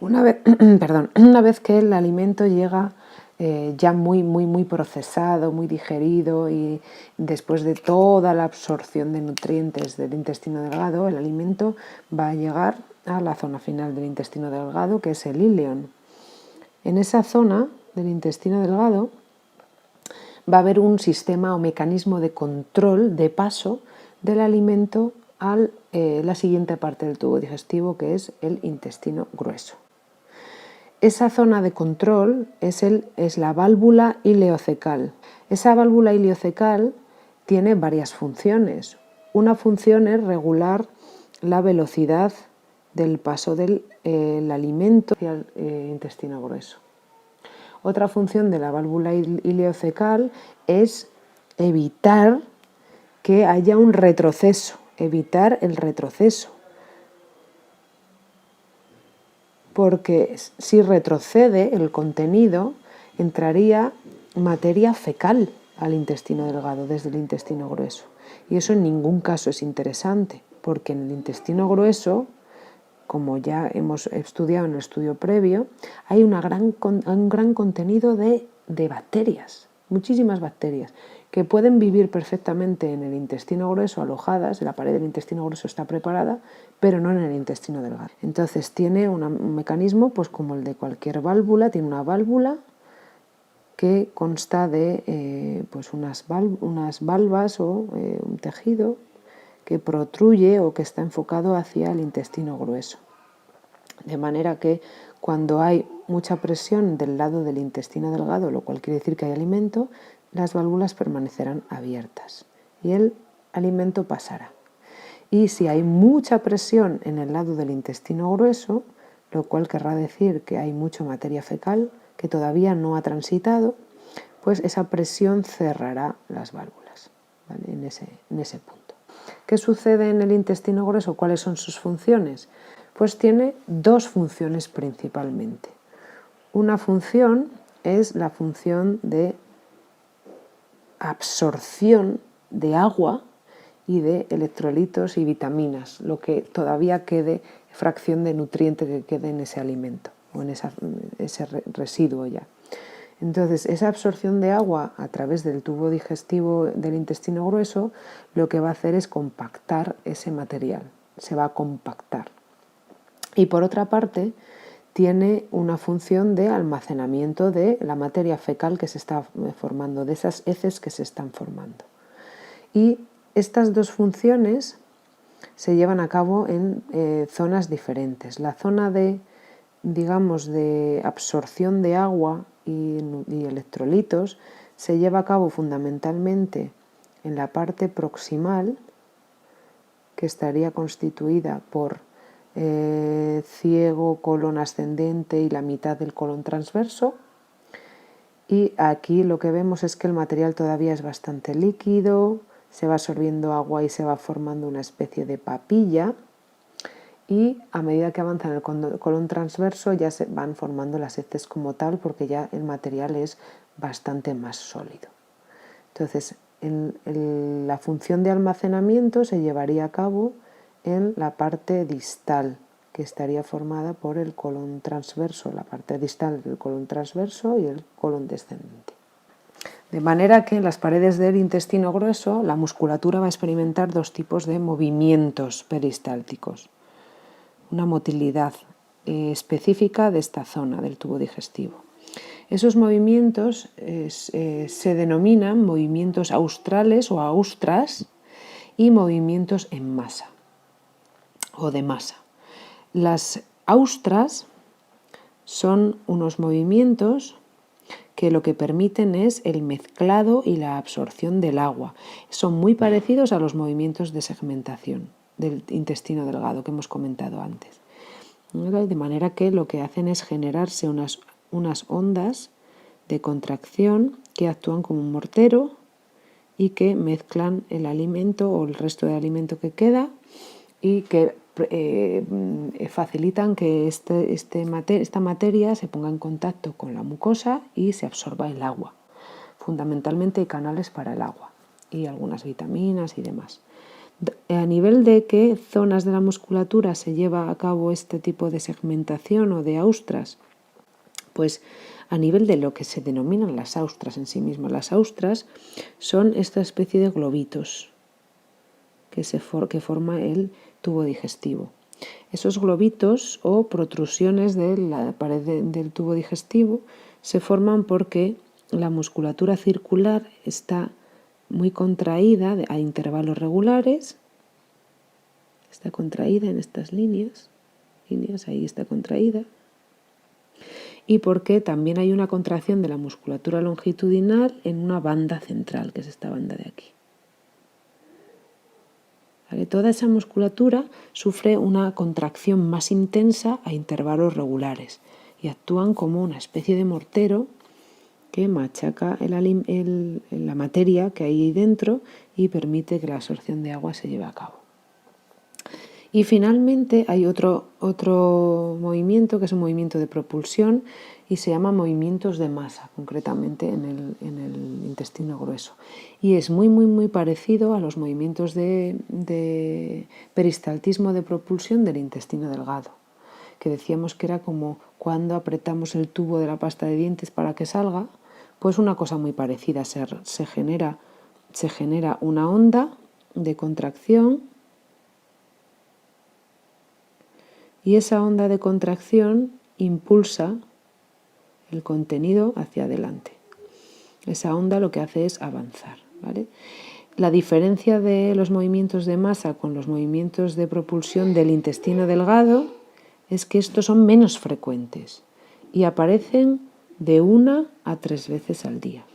Una vez, perdón, una vez que el alimento llega ya muy procesado, muy digerido, y después de toda la absorción de nutrientes del intestino delgado, el alimento va a llegar a la zona final del intestino delgado, que es el ileón. En esa zona del intestino delgado va a haber un sistema o mecanismo de control de paso del alimento a la siguiente parte del tubo digestivo, que es el intestino grueso. Esa zona de control es la válvula ileocecal. Esa válvula ileocecal tiene varias funciones. Una función es regular la velocidad del paso del alimento hacia el intestino grueso. Otra función de la válvula ileocecal es evitar que haya un retroceso, evitar el retroceso. Porque si retrocede el contenido, entraría materia fecal al intestino delgado desde el intestino grueso. Y eso en ningún caso es interesante, porque en el intestino grueso, como ya hemos estudiado en el estudio previo, hay un gran contenido de bacterias, muchísimas bacterias, que pueden vivir perfectamente en el intestino grueso alojadas. La pared del intestino grueso está preparada, pero no en el intestino delgado. Entonces tiene un mecanismo, pues como el de cualquier válvula, tiene una válvula que consta de pues unas valvas o un tejido que protruye o que está enfocado hacia el intestino grueso. De manera que cuando hay mucha presión del lado del intestino delgado, lo cual quiere decir que hay alimento, las válvulas permanecerán abiertas y el alimento pasará. Y si hay mucha presión en el lado del intestino grueso, lo cual querrá decir que hay mucha materia fecal que todavía no ha transitado, pues esa presión cerrará las válvulas, ¿vale? en ese punto. ¿Qué sucede en el intestino grueso? ¿Cuáles son sus funciones? Pues tiene dos funciones principalmente. Una función es la función de absorción de agua y de electrolitos y vitaminas, lo que todavía quede, fracción de nutriente que quede en ese alimento o en ese residuo ya. Entonces, esa absorción de agua a través del tubo digestivo del intestino grueso lo que va a hacer es compactar ese material, se va a compactar. Y por otra parte, tiene una función de almacenamiento de la materia fecal que se está formando, de esas heces que se están formando. Y estas dos funciones se llevan a cabo en zonas diferentes. La zona de, digamos, de absorción de agua y electrolitos se lleva a cabo fundamentalmente en la parte proximal, que estaría constituida por ciego, colon ascendente y la mitad del colon transverso. Y aquí lo que vemos es que el material todavía es bastante líquido, se va absorbiendo agua y se va formando una especie de papilla, y a medida que avanza en el colon transverso ya se van formando las heces como tal, porque ya el material es bastante más sólido. Entonces, la función de almacenamiento se llevaría a cabo en la parte distal, que estaría formada por el colon transverso, la parte distal del colon transverso y el colon descendente. De manera que en las paredes del intestino grueso la musculatura va a experimentar dos tipos de movimientos peristálticos. Una motilidad específica de esta zona del tubo digestivo. Esos movimientos se denominan movimientos australes o austras y movimientos en masa o de masa. Las austras son unos movimientos que lo que permiten es el mezclado y la absorción del agua. Son muy parecidos a los movimientos de segmentación del intestino delgado que hemos comentado antes. De manera que lo que hacen es generarse unas ondas de contracción que actúan como un mortero y que mezclan el alimento o el resto de alimento que queda y que facilitan que esta materia se ponga en contacto con la mucosa y se absorba el agua. Fundamentalmente hay canales para el agua y algunas vitaminas y demás. A nivel de qué zonas de la musculatura se lleva a cabo este tipo de segmentación o de austras, pues a nivel de lo que se denominan las austras en sí mismas. Las austras son esta especie de globitos que forma el tubo digestivo. Esos globitos o protrusiones de la pared del tubo digestivo se forman porque la musculatura circular está muy contraída a intervalos regulares, está contraída en estas líneas, ahí está contraída, y porque también hay una contracción de la musculatura longitudinal en una banda central, que es esta banda de aquí. ¿Vale? Toda esa musculatura sufre una contracción más intensa a intervalos regulares y actúan como una especie de mortero que machaca la materia que hay ahí dentro y permite que la absorción de agua se lleve a cabo. Y finalmente hay otro movimiento que es un movimiento de propulsión y se llama movimientos de masa, concretamente en el intestino grueso. Y es muy parecido a los movimientos de peristaltismo de propulsión del intestino delgado, que decíamos que era como cuando apretamos el tubo de la pasta de dientes para que salga, pues una cosa muy parecida. Se genera una onda de contracción y esa onda de contracción impulsa el contenido hacia adelante. Esa onda lo que hace es avanzar, ¿vale? La diferencia de los movimientos de masa con los movimientos de propulsión del intestino delgado es que estos son menos frecuentes y aparecen de 1 a 3 veces al día.